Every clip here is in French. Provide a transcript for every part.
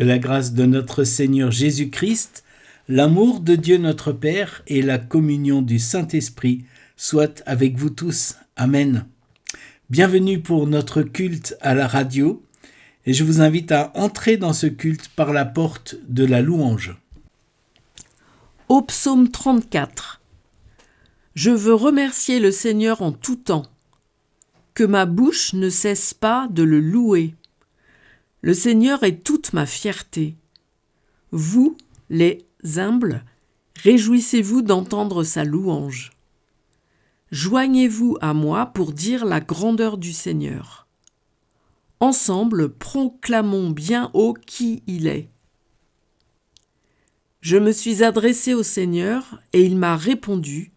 Que la grâce de notre Seigneur Jésus-Christ, l'amour de Dieu notre Père et la communion du Saint-Esprit soient avec vous tous. Amen. Bienvenue pour notre culte à la radio et je vous invite à entrer dans ce culte par la porte de la louange. Au psaume 34. Je veux remercier le Seigneur en tout temps, que ma bouche ne cesse pas de le louer. Le Seigneur est toute ma fierté. Vous, les humbles, réjouissez-vous d'entendre sa louange. Joignez-vous à moi pour dire la grandeur du Seigneur. Ensemble, proclamons bien haut qui il est. Je me suis adressé au Seigneur et il m'a répondu.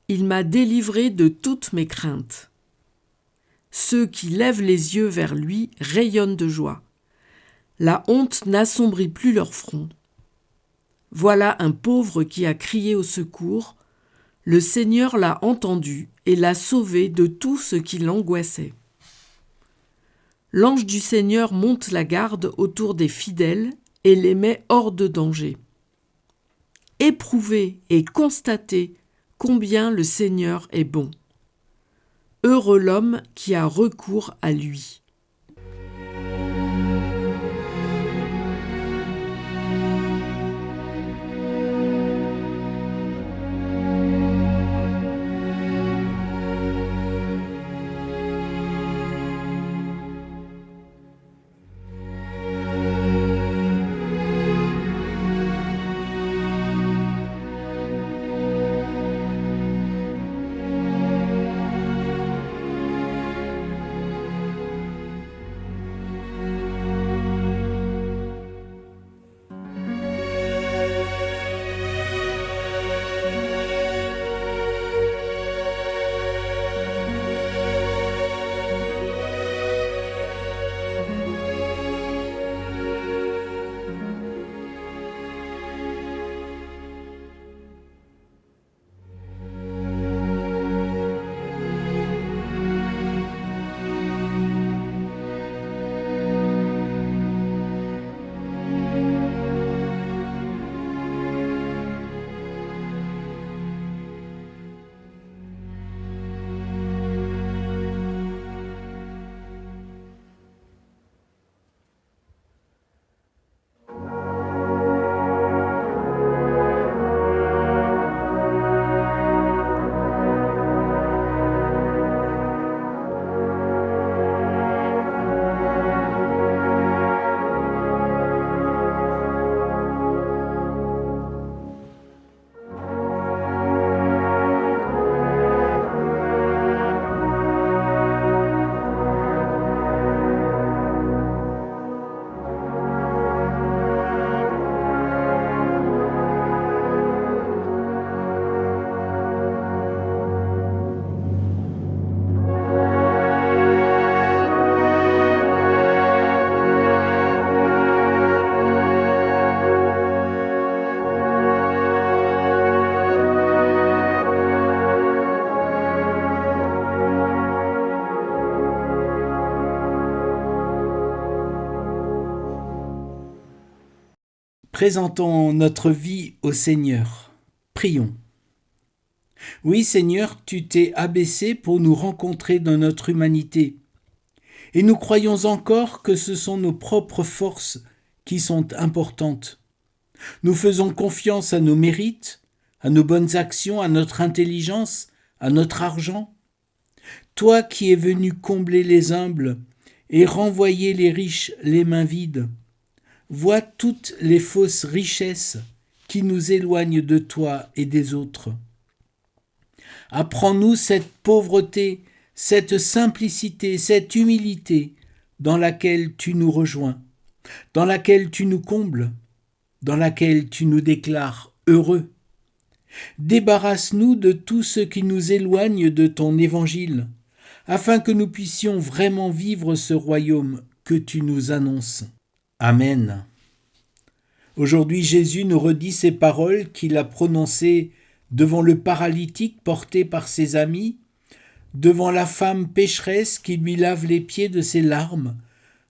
Il m'a délivré de toutes mes craintes. Ceux qui lèvent les yeux vers lui rayonnent de joie. La honte n'assombrit plus leur front. Voilà un pauvre qui a crié au secours. Le Seigneur l'a entendu et l'a sauvé de tout ce qui l'angoissait. L'ange du Seigneur monte la garde autour des fidèles et les met hors de danger. Éprouvez et constatez combien le Seigneur est bon. Heureux l'homme qui a recours à lui. Présentons notre vie au Seigneur. Prions. Oui, Seigneur, tu t'es abaissé pour nous rencontrer dans notre humanité. Et nous croyons encore que ce sont nos propres forces qui sont importantes. Nous faisons confiance à nos mérites, à nos bonnes actions, à notre intelligence, à notre argent. Toi qui es venu combler les humbles et renvoyer les riches les mains vides, vois toutes les fausses richesses qui nous éloignent de toi et des autres. Apprends-nous cette pauvreté, cette simplicité, cette humilité dans laquelle tu nous rejoins, dans laquelle tu nous combles, dans laquelle tu nous déclares heureux. Débarrasse-nous de tout ce qui nous éloigne de ton évangile, afin que nous puissions vraiment vivre ce royaume que tu nous annonces. Amen. Aujourd'hui, Jésus nous redit ces paroles qu'il a prononcées devant le paralytique porté par ses amis, devant la femme pécheresse qui lui lave les pieds de ses larmes,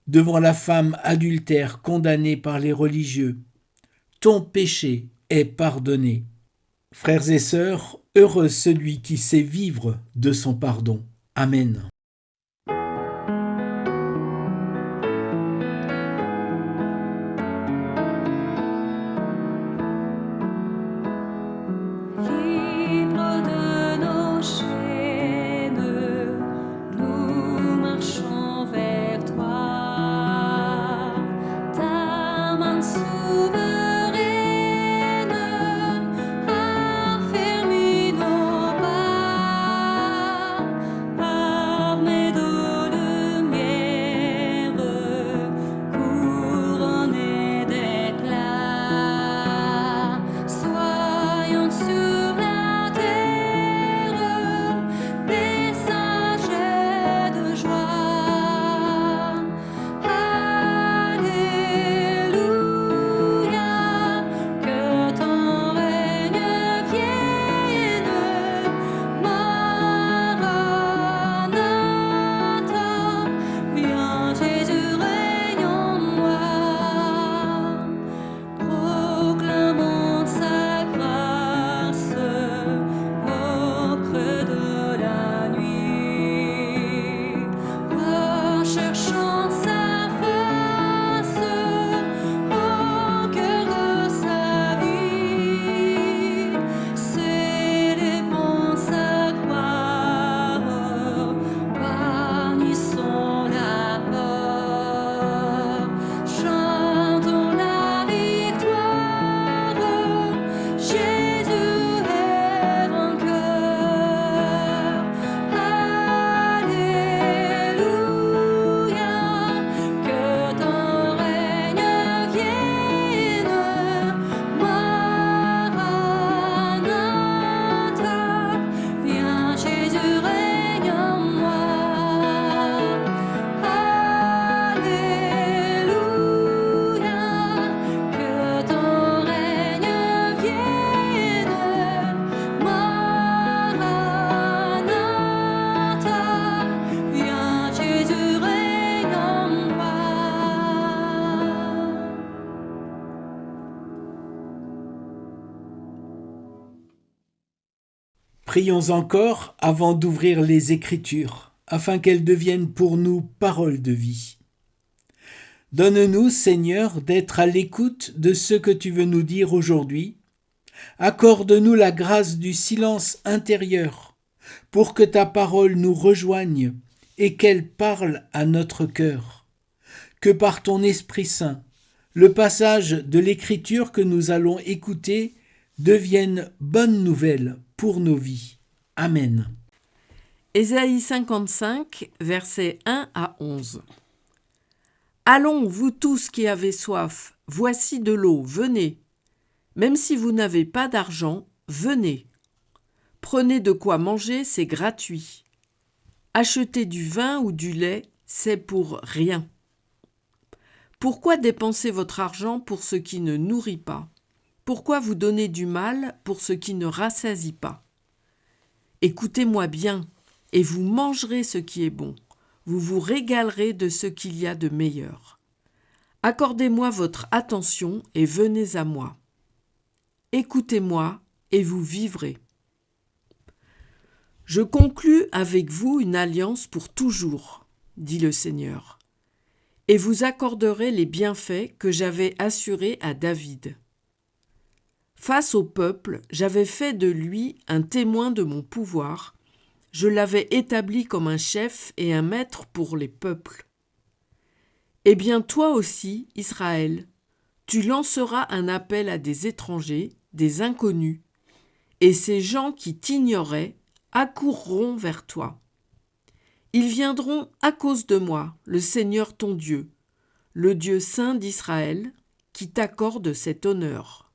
devant la femme adultère condamnée par les religieux. Ton péché est pardonné. Frères et sœurs, heureux celui qui sait vivre de son pardon. Amen. Prions encore avant d'ouvrir les Écritures, afin qu'elles deviennent pour nous paroles de vie. Donne-nous, Seigneur, d'être à l'écoute de ce que tu veux nous dire aujourd'hui. Accorde-nous la grâce du silence intérieur, pour que ta parole nous rejoigne et qu'elle parle à notre cœur. Que par ton Esprit Saint, le passage de l'Écriture que nous allons écouter devienne bonne nouvelle pour nos vies. Amen. Ésaïe 55, versets 1 à 11. Allons, vous tous qui avez soif, voici de l'eau, venez. Même si vous n'avez pas d'argent, venez. Prenez de quoi manger, c'est gratuit. Achetez du vin ou du lait, c'est pour rien. Pourquoi dépenser votre argent pour ce qui ne nourrit pas ? Pourquoi vous donner du mal pour ce qui ne rassasie pas ? Écoutez-moi bien, et vous mangerez ce qui est bon. Vous vous régalerez de ce qu'il y a de meilleur. Accordez-moi votre attention et venez à moi. Écoutez-moi et vous vivrez. Je conclus avec vous une alliance pour toujours, dit le Seigneur, et vous accorderai les bienfaits que j'avais assurés à David. Face au peuple, j'avais fait de lui un témoin de mon pouvoir, je l'avais établi comme un chef et un maître pour les peuples. Eh bien toi aussi, Israël, tu lanceras un appel à des étrangers, des inconnus, et ces gens qui t'ignoraient accourront vers toi. Ils viendront à cause de moi, le Seigneur ton Dieu, le Dieu saint d'Israël, qui t'accorde cet honneur.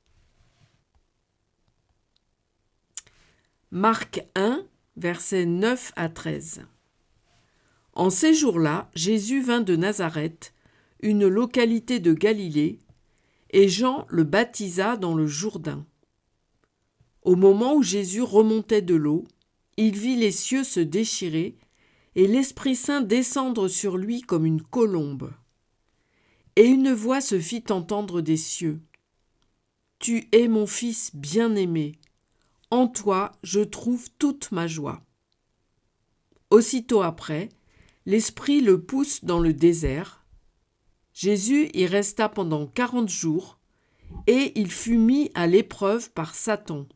Marc 1, versets 9 à 13. En ces jours-là, Jésus vint de Nazareth, une localité de Galilée, et Jean le baptisa dans le Jourdain. Au moment où Jésus remontait de l'eau, il vit les cieux se déchirer et l'Esprit Saint descendre sur lui comme une colombe. Et une voix se fit entendre des cieux. « Tu es mon Fils bien-aimé, en toi je trouve toute ma joie. » Aussitôt après, l'Esprit le pousse dans le désert. Jésus y resta pendant 40 jours, et il fut mis à l'épreuve par Satan.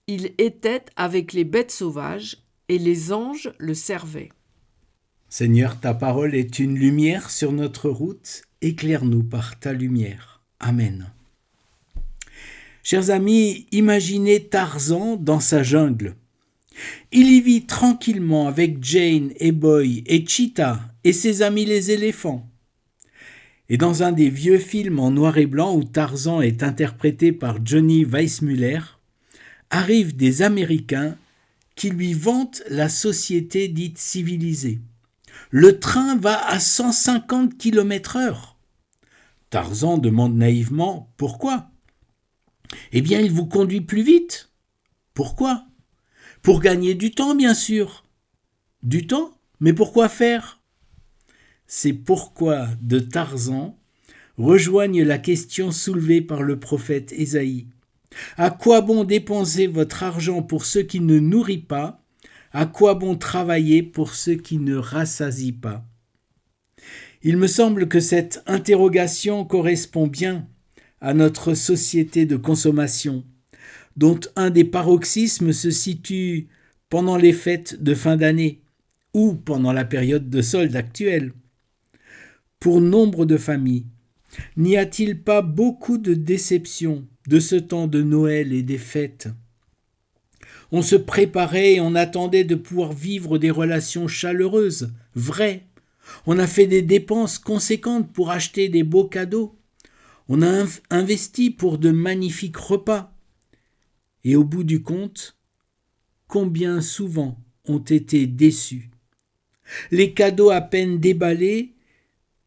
Il était avec les bêtes sauvages, et les anges le servaient. Seigneur, ta parole est une lumière sur notre route. Éclaire-nous par ta lumière. Amen. Chers amis, imaginez Tarzan dans sa jungle. Il y vit tranquillement avec Jane et Boy et Cheetah et ses amis les éléphants. Et dans un des vieux films en noir et blanc où Tarzan est interprété par Johnny Weissmuller, arrivent des Américains qui lui vantent la société dite civilisée. Le train va à 150 km/h. Tarzan demande naïvement « Pourquoi ?» Eh bien, il vous conduit plus vite. Pourquoi ? Pour gagner du temps, bien sûr. Du temps ? Mais pourquoi faire ? Ces pourquoi de Tarzan rejoignent la question soulevée par le prophète Ésaïe. À quoi bon dépenser votre argent pour ce qui ne nourrit pas ? À quoi bon travailler pour ce qui ne rassasie pas ? Il me semble que cette interrogation correspond bien à notre société de consommation, dont un des paroxysmes se situe pendant les fêtes de fin d'année ou pendant la période de solde actuelle. Pour nombre de familles, n'y a-t-il pas beaucoup de déceptions de ce temps de Noël et des fêtes ? On se préparait et on attendait de pouvoir vivre des relations chaleureuses, vraies. On a fait des dépenses conséquentes pour acheter des beaux cadeaux. On a investi pour de magnifiques repas. Et au bout du compte, combien souvent ont été déçus. Les cadeaux à peine déballés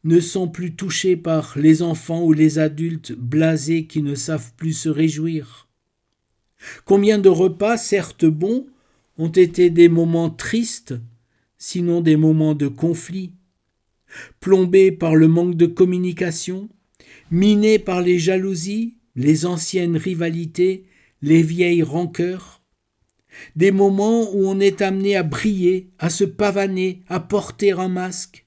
ne sont plus touchés par les enfants ou les adultes blasés qui ne savent plus se réjouir. Combien de repas, certes bons, ont été des moments tristes, sinon des moments de conflit, plombés par le manque de communication, minés par les jalousies, les anciennes rivalités, les vieilles rancœurs, des moments où on est amené à briller, à se pavaner, à porter un masque,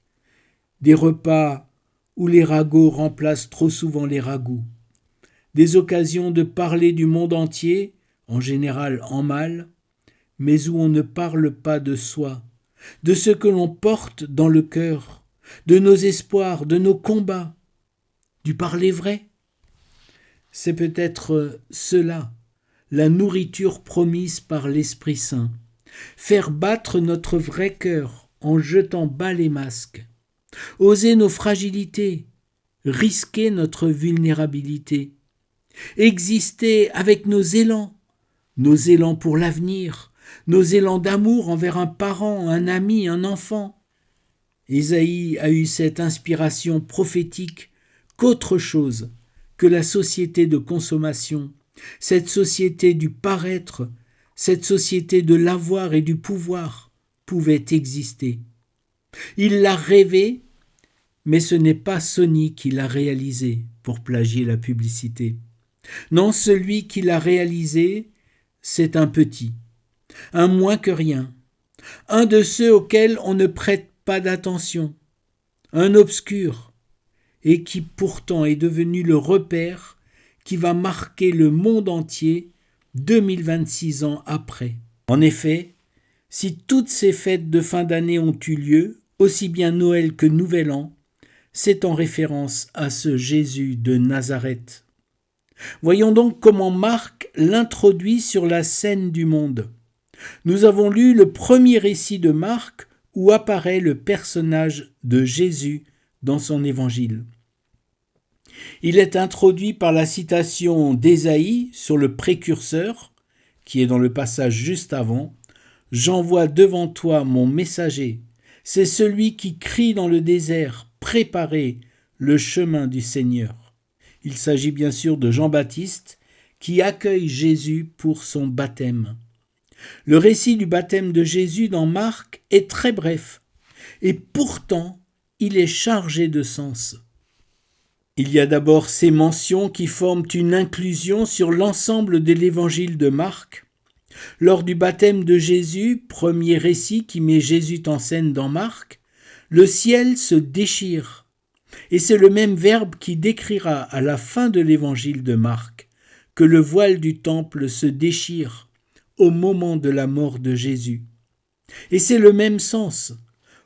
des repas où les ragots remplacent trop souvent les ragoûts, des occasions de parler du monde entier, en général en mal, mais où on ne parle pas de soi, de ce que l'on porte dans le cœur, de nos espoirs, de nos combats, du parler vrai. C'est peut-être cela, la nourriture promise par l'Esprit Saint, faire battre notre vrai cœur en jetant bas les masques, oser nos fragilités, risquer notre vulnérabilité, exister avec nos élans pour l'avenir, nos élans d'amour envers un parent, un ami, un enfant. Ésaïe a eu cette inspiration prophétique qu'autre chose que la société de consommation, cette société du paraître, cette société de l'avoir et du pouvoir pouvait exister. Il l'a rêvé, mais ce n'est pas Sony qui l'a réalisé, pour plagier la publicité. Non, celui qui l'a réalisé, c'est un petit, un moins que rien, un de ceux auxquels on ne prête pas d'attention, un obscur, et qui pourtant est devenu le repère qui va marquer le monde entier 2026 ans après. En effet, si toutes ces fêtes de fin d'année ont eu lieu, aussi bien Noël que Nouvel An, c'est en référence à ce Jésus de Nazareth. Voyons donc comment Marc l'introduit sur la scène du monde. Nous avons lu le premier récit de Marc où apparaît le personnage de Jésus dans son évangile. Il est introduit par la citation d'Ésaïe sur le précurseur, qui est dans le passage juste avant. « J'envoie devant toi mon messager, c'est celui qui crie dans le désert, préparez le chemin du Seigneur. » Il s'agit bien sûr de Jean-Baptiste qui accueille Jésus pour son baptême. Le récit du baptême de Jésus dans Marc est très bref et pourtant il est chargé de sens. Il y a d'abord ces mentions qui forment une inclusion sur l'ensemble de l'évangile de Marc. Lors du baptême de Jésus, premier récit qui met Jésus en scène dans Marc, le ciel se déchire. Et c'est le même verbe qui décrira à la fin de l'évangile de Marc que le voile du temple se déchire au moment de la mort de Jésus. Et c'est le même sens.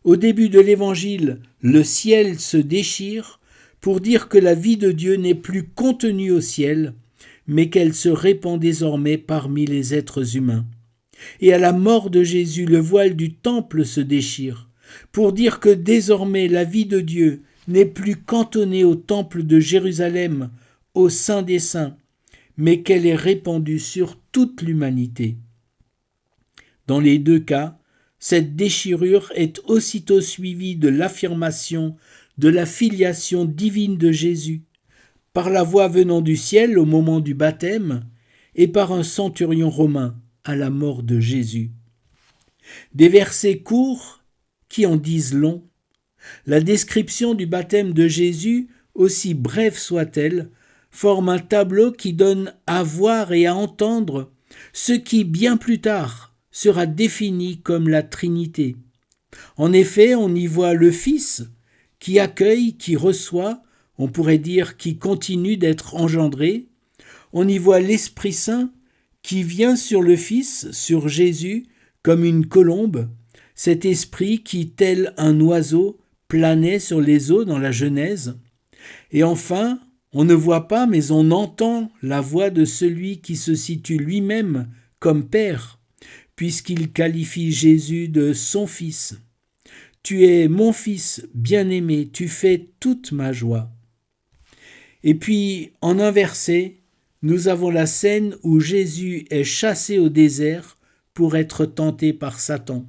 Au début de l'évangile, le ciel se déchire pour dire que la vie de Dieu n'est plus contenue au ciel, mais qu'elle se répand désormais parmi les êtres humains. Et à la mort de Jésus, le voile du temple se déchire, pour dire que désormais la vie de Dieu n'est plus cantonnée au temple de Jérusalem, au Saint des Saints, mais qu'elle est répandue sur toute l'humanité. Dans les deux cas, cette déchirure est aussitôt suivie de l'affirmation de la filiation divine de Jésus, par la voix venant du ciel au moment du baptême et par un centurion romain à la mort de Jésus. Des versets courts qui en disent long. La description du baptême de Jésus, aussi brève soit-elle, forme un tableau qui donne à voir et à entendre ce qui, bien plus tard, sera défini comme la Trinité. En effet, on y voit le Fils qui accueille, qui reçoit, on pourrait dire qui continue d'être engendré. On y voit l'Esprit Saint qui vient sur le Fils, sur Jésus, comme une colombe, cet esprit qui, tel un oiseau, planait sur les eaux dans la Genèse. Et enfin, on ne voit pas, mais on entend la voix de celui qui se situe lui-même comme Père, puisqu'il qualifie Jésus de son Fils. « Tu es mon Fils bien-aimé, tu fais toute ma joie. » Et puis, en un verset, nous avons la scène où Jésus est chassé au désert pour être tenté par Satan.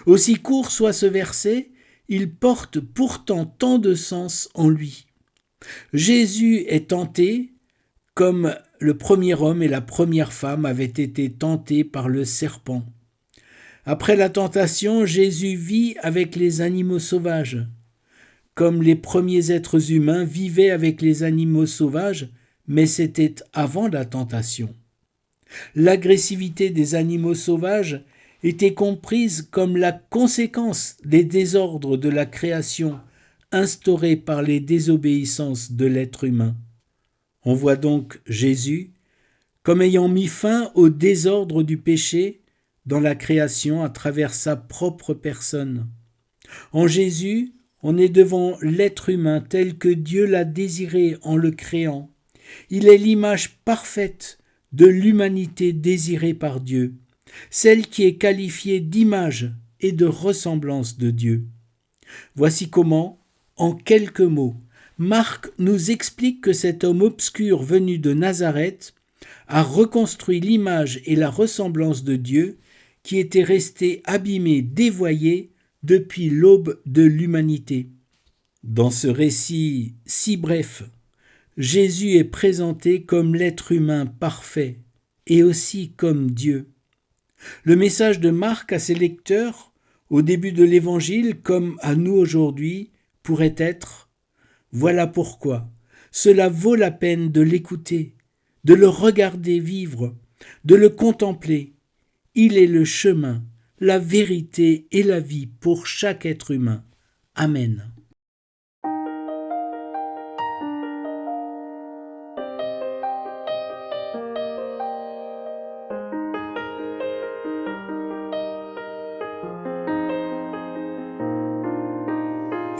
Aussi court soit ce verset, il porte pourtant tant de sens en lui. Jésus est tenté comme le premier homme et la première femme avaient été tentés par le serpent. Après la tentation, Jésus vit avec les animaux sauvages. Comme les premiers êtres humains vivaient avec les animaux sauvages, mais c'était avant la tentation. L'agressivité des animaux sauvages était comprise comme la conséquence des désordres de la création instaurés par les désobéissances de l'être humain. On voit donc Jésus comme ayant mis fin au désordre du péché dans la création à travers sa propre personne. En Jésus, on est devant l'être humain tel que Dieu l'a désiré en le créant. Il est l'image parfaite de l'humanité désirée par Dieu, celle qui est qualifiée d'image et de ressemblance de Dieu. Voici comment, en quelques mots, Marc nous explique que cet homme obscur venu de Nazareth a reconstruit l'image et la ressemblance de Dieu qui était restée abîmée, dévoyée depuis l'aube de l'humanité. Dans ce récit si bref, Jésus est présenté comme l'être humain parfait et aussi comme Dieu. Le message de Marc à ses lecteurs, au début de l'Évangile comme à nous aujourd'hui, pourrait être « Voilà pourquoi cela vaut la peine de l'écouter, de le regarder vivre, de le contempler. Il est le chemin, la vérité et la vie pour chaque être humain. Amen. »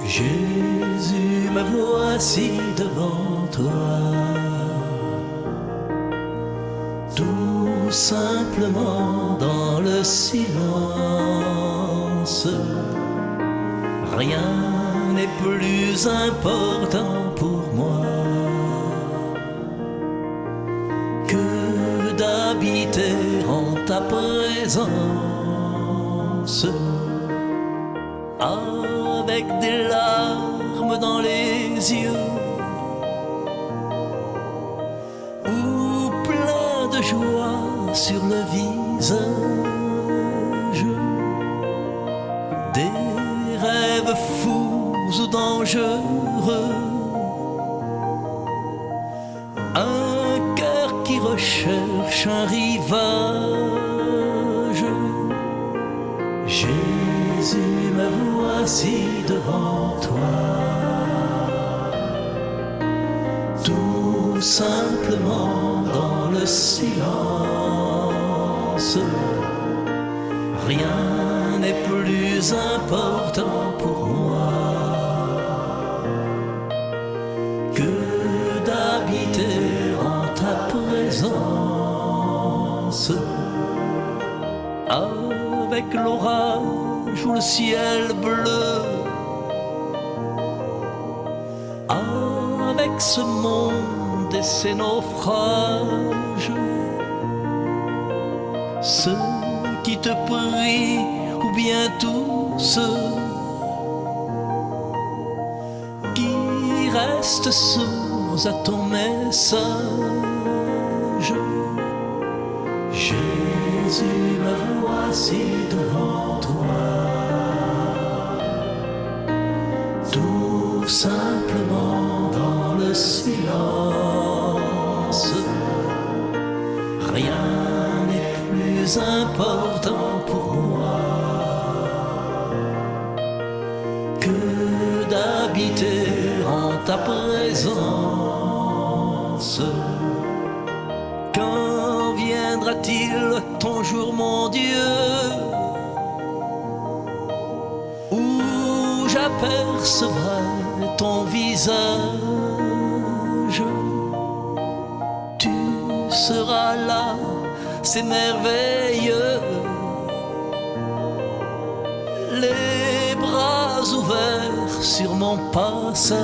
Jésus, me voici devant toi, tout simplement dans le silence. Rien n'est plus important pour moi que d'habiter en ta présence. Avec des larmes dans les yeux ou plein de joie sur le visage, des rêves fous ou dangereux. Un cœur qui recherche un rivage. Jésus, me voici devant toi, tout simplement dans le silence. Rien n'est plus important pour moi que d'habiter en ta présence. Avec l'orage ou le ciel bleu, avec ce monde et ses naufrages, ceux qui te prient ou bien tous ceux qui restent sourds à ton message. Jésus, me voici devant toi, tout simplement dans le silence. Rien n'est plus important pour moi que d'habiter en ta présence. Quand viendra-t-il ton jour, mon Dieu, où j'apercevrai ton visage? Tu seras là, c'est merveilleux, les bras ouverts sur mon passage.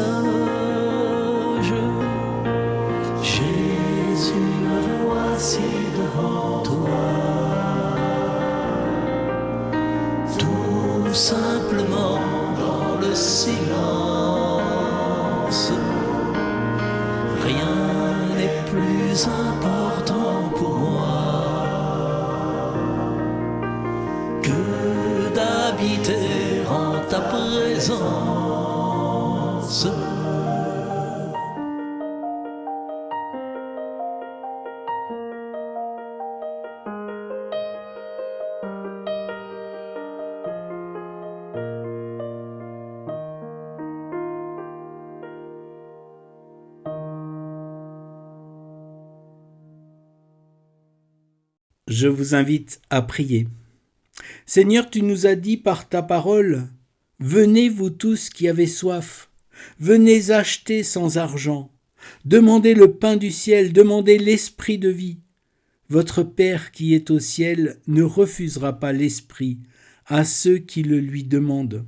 Jésus, me voici devant toi, tout simplement dans le silence. Rien n'est plus important pour moi que d'habiter en ta présence. Je vous invite à prier. Seigneur, tu nous as dit par ta parole, « Venez vous tous qui avez soif, venez acheter sans argent, demandez le pain du ciel, demandez l'esprit de vie. Votre Père qui est au ciel ne refusera pas l'esprit à ceux qui le lui demandent. »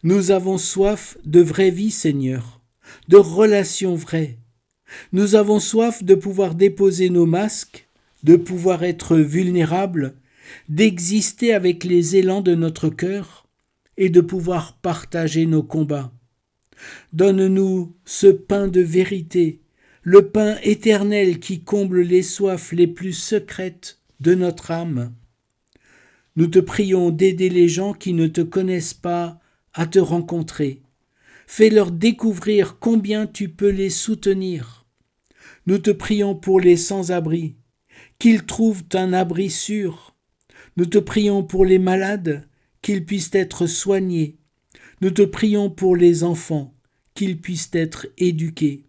Nous avons soif de vraie vie, Seigneur, de relations vraies. Nous avons soif de pouvoir déposer nos masques, de pouvoir être vulnérables, d'exister avec les élans de notre cœur et de pouvoir partager nos combats. Donne-nous ce pain de vérité, le pain éternel qui comble les soifs les plus secrètes de notre âme. Nous te prions d'aider les gens qui ne te connaissent pas à te rencontrer. Fais-leur découvrir combien tu peux les soutenir. Nous te prions pour les sans-abri, qu'ils trouvent un abri sûr. Nous te prions pour les malades, qu'ils puissent être soignés. Nous te prions pour les enfants, qu'ils puissent être éduqués.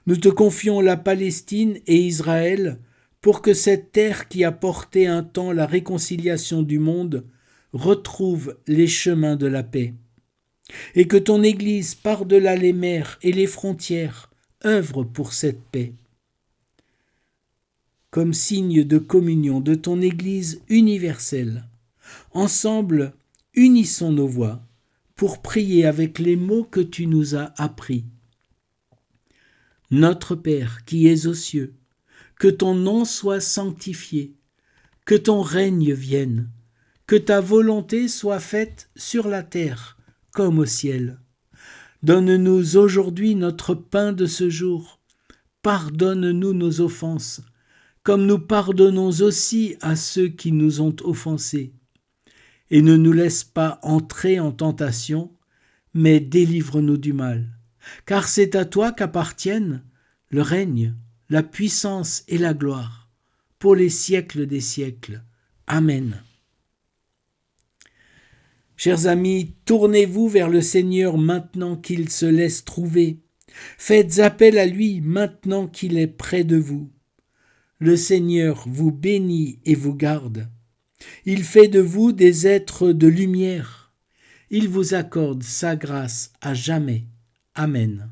Nous te confions la Palestine et Israël pour que cette terre qui a porté un temps la réconciliation du monde retrouve les chemins de la paix. Et que ton Église par-delà les mers et les frontières œuvre pour cette paix. Comme signe de communion de ton Église universelle, ensemble, unissons nos voix pour prier avec les mots que tu nous as appris. Notre Père qui es aux cieux, que ton nom soit sanctifié, que ton règne vienne, que ta volonté soit faite sur la terre comme au ciel. Donne-nous aujourd'hui notre pain de ce jour. Pardonne-nous nos offenses, comme nous pardonnons aussi à ceux qui nous ont offensés. Et ne nous laisse pas entrer en tentation, mais délivre-nous du mal. Car c'est à toi qu'appartiennent le règne, la puissance et la gloire, pour les siècles des siècles. Amen. Chers amis, tournez-vous vers le Seigneur maintenant qu'il se laisse trouver. Faites appel à lui maintenant qu'il est près de vous. Le Seigneur vous bénit et vous garde. Il fait de vous des êtres de lumière. Il vous accorde sa grâce à jamais. Amen.